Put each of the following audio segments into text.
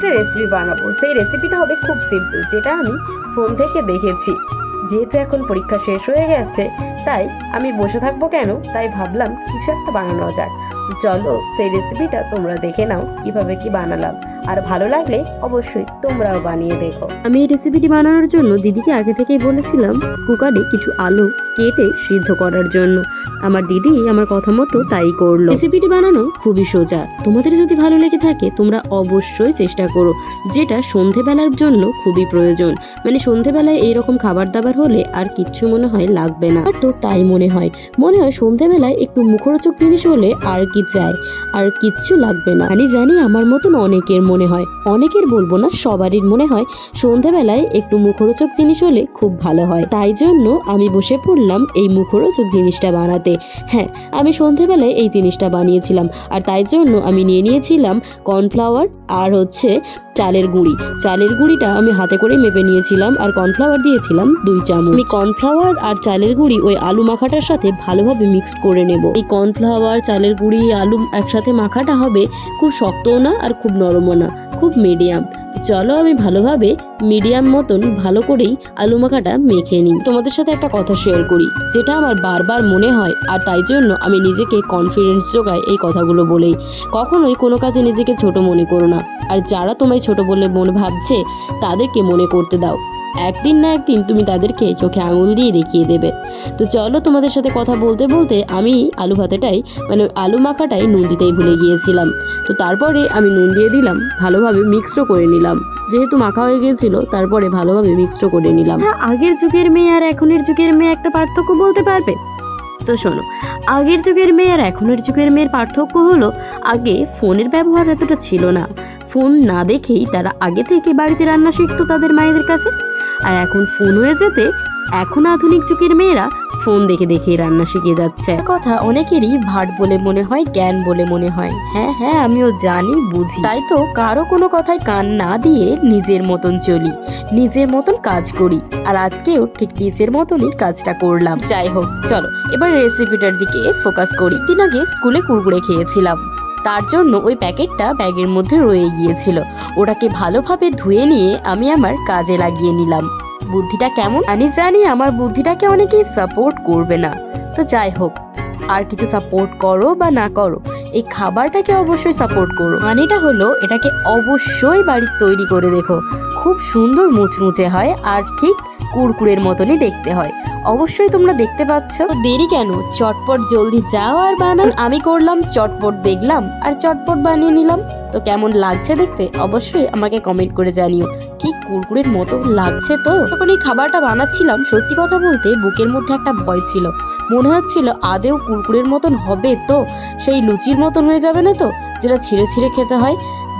একটা রেসিপি বানাবো। সেই রেসিপিটা হবে খুব সিম্পল, যেটা আমি ফোন থেকে দেখেছি। যেহেতু এখন পরীক্ষা শেষ হয়ে গেছে, তাই আমি বসে থাকবো কেন, তাই ভাবলাম কিছু একটা বানানো যাক। তো চলো সেই রেসিপিটা তোমরা দেখে নাও কিভাবে কি বানালাম, আর ভালো লাগলে অবশ্যই তোমরাও বানিয়ে দেখো। আমি এই রেসিপিটি বানানোর জন্য দিদিকে আগে থেকেই বলেছিলাম কুকারে কিছু আলু কেটে সিদ্ধ করার জন্য। আমার দিদি আমার কথা মতো তাই করলো। রেসিপিটি বানানো খুবই সোজা। তোমাদের যদি ভালো লেগে থাকে তোমরা অবশ্যই চেষ্টা করো। যেটা সন্ধেবেলার জন্য খুবই প্রয়োজন, মানে সন্ধেবেলায় এইরকম খাবার দাবার হলে আর কিচ্ছু মনে হয় লাগবে না। আর তো তাই মনে হয় সন্ধেবেলায় একটু মুখরোচক জিনিস হলে আর কি চাই, আর কিচ্ছু লাগবে না। আমি জানি আমার মতন অনেকের মনে হয়, অনেকের বলবো না, সবারই মনে হয় সন্ধেবেলায় একটু মুখরোচক জিনিস হলে খুব ভালো হয়। তাই জন্য আমি বসে পড়লাম এই মুখরোচক জিনিসটা বানাতে। হ্যাঁ, আমি সন্ধেবেলায় এই জিনিসটা বানিয়েছিলাম, আর তাই জন্য আমি নিয়ে নিয়েছিলাম কর্নফ্লাওয়ার আর চালের গুঁড়ি। চালের গুঁড়িটা আমি হাতে করে মেপে নিয়েছিলাম, আর কর্নফ্লাওয়ার দিয়েছিলাম 2 চামচ। আমি কর্নফ্লাওয়ার আর চালের গুঁড়ি ওই আলু মাখাটার সাথে ভালোভাবে মিক্স করে নেব। এই কর্নফ্লাওয়ার, চালের গুঁড়ি, আলু একসাথে মাখাটা হবে খুব শক্তও না আর খুব নরমও না, খুব মিডিয়াম। চলো আমি ভালোভাবে মিডিয়াম মতন ভালো করেই আলু মাখাটা মেখে নিই। তোমাদের সাথে একটা কথা শেয়ার করি, যেটা আমার বারবার মনে হয়, আর তাই জন্য আমি নিজেকে কনফিডেন্স যোগাই এই কথাগুলো বলেই। কখনোই কোনো কাজে নিজেকে ছোট মনে করো না, আর যারা তোমায় ছোট বলে মনে ভাবছে তাদেরকে মনে করতে দাও। একদিন না একদিন তুমি তাদেরকে চোখে আঙুল দিয়ে দেখিয়ে দেবে। তো চলো, তোমাদের সাথে কথা বলতে বলতে আমি আলু মাখাটাই নুন দিতেই ভুলে গিয়েছিলাম। তো তারপরে আমি নুন দিয়ে দিলাম, ভালোভাবে মিক্সড করে নিলাম। যেহেতু মাখা হয়ে গিয়েছিল, তারপরে ভালোভাবে মিক্সড করে নিলাম। আগের যুগের মেয়ে আর এখনের যুগের মেয়ে একটা পার্থক্য বলতে পারবে? তো শোনো, আগের যুগের মেয়ে আর এখনের যুগের মেয়ের পার্থক্য হলো, আগে ফোনের ব্যবহার এতটা ছিল না। ফোন না দেখেই তারা আগে থেকে বাড়িতে রান্না শিখতো তাদের মায়েদের কাছে। আর এখন ফোন হয়ে যেতে এখন আধুনিক যুগের মেয়েরা ফোন দেখে দেখেই রান্না শিখে যাচ্ছে। কথা অনেকেরই ভাট বলে মনে হয়, জ্ঞান বলে মনে হয়। হ্যাঁ হ্যাঁ, আমিও জানি, বুঝি। তাই তো কারো কোনো কথায় কান না দিয়ে নিজের মতন চলি, নিজের মতন কাজ করি। আর আজকেও ঠিক নিজের মতনই কাজটা করলাম। যাই হোক, চলো এবার রেসিপিটার দিকে ফোকাস করি। দিন আগে স্কুলে কুরকুরে খেয়েছিলাম, তার জন্য ওই প্যাকেটটা ব্যাগের মধ্যে রয়ে গিয়েছিল। ওটাকে ভালোভাবে ধুয়ে নিয়ে আমি আমার কাজে লাগিয়ে নিলাম। বুদ্ধিটা কেমন? আমি জানি আমার বুদ্ধিটাকে অনেকেই সাপোর্ট করবে না, তো যাই হোক, আর কিছু সাপোর্ট করো বা না করো, এই খাবারটাকে অবশ্যই সাপোর্ট করো। মানেটা হলো এটাকে অবশ্যই বাড়িতে তৈরি করে দেখো, খুব সুন্দর মুচমুচে হয়, আর ঠিক কুরকুরের মতনই দেখতে হয়। অবশ্যই তোমরা দেখতে পাচ্ছ, দেরি কেন, চটপট জলদি যাও আর বানান। আমি করলাম চটপট, দেখলাম আর চটপট বানিয়ে নিলাম। তো কেমন লাগছে দেখতে অবশ্যই আমাকে কমেন্ট করে জানিও, ঠিক কুরকুরের মতো লাগছে তো। যখন এই খাবারটা বানাচ্ছিলাম, সত্যি কথা বলতে বুকের মধ্যে একটা ভয় ছিল। মনে হচ্ছিল আদেও কুরকুরের মতন হবে তো, সেই লুচির মতন হয়ে যাবে না তো, যেটা ছিঁড়ে ছিঁড়ে খেতে হয়।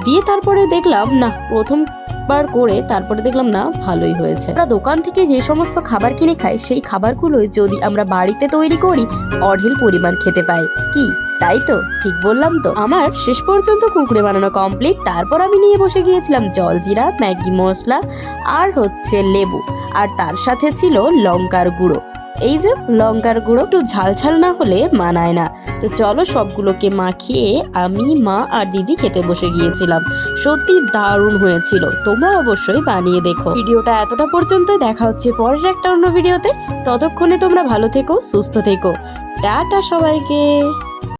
দিয়ে তারপরে দেখলাম না, প্রথমবার করে তারপরে দেখলাম না, ভালোই হয়েছে। আমরা দোকান থেকে যে সমস্ত খাবার কিনে খাই, সেই খাবারগুলোই যদি আমরা বাড়িতে তৈরি করি, অঢেল পরিমাণ খেতে পাই। কি তাই তো? ঠিক বললাম তো? আমার শেষ পর্যন্ত কুরকুরে বানানো কমপ্লিট। তারপর আমি নিয়ে বসে গিয়েছিলাম জলজিরা, ম্যাগি মশলা আর লেবু, আর তার সাথে ছিল লঙ্কার গুঁড়ো। এই যে লঙ্কার গুঁড়ো একটু ঝাল ঝাল না হলে মানায় না। তো চলো সবগুলোকে মাখিয়ে আমি, মা আর দিদি খেতে বসে গিয়েছিলাম। সত্যি দারুণ হয়েছিল, তোমরা অবশ্যই বানিয়ে দেখো। ভিডিওটা এতটা পর্যন্ত, দেখা হচ্ছে পরের একটা অন্য ভিডিওতে। ততক্ষণে তোমরা ভালো থেকো, সুস্থ থেকো। টাটা সবাইকে।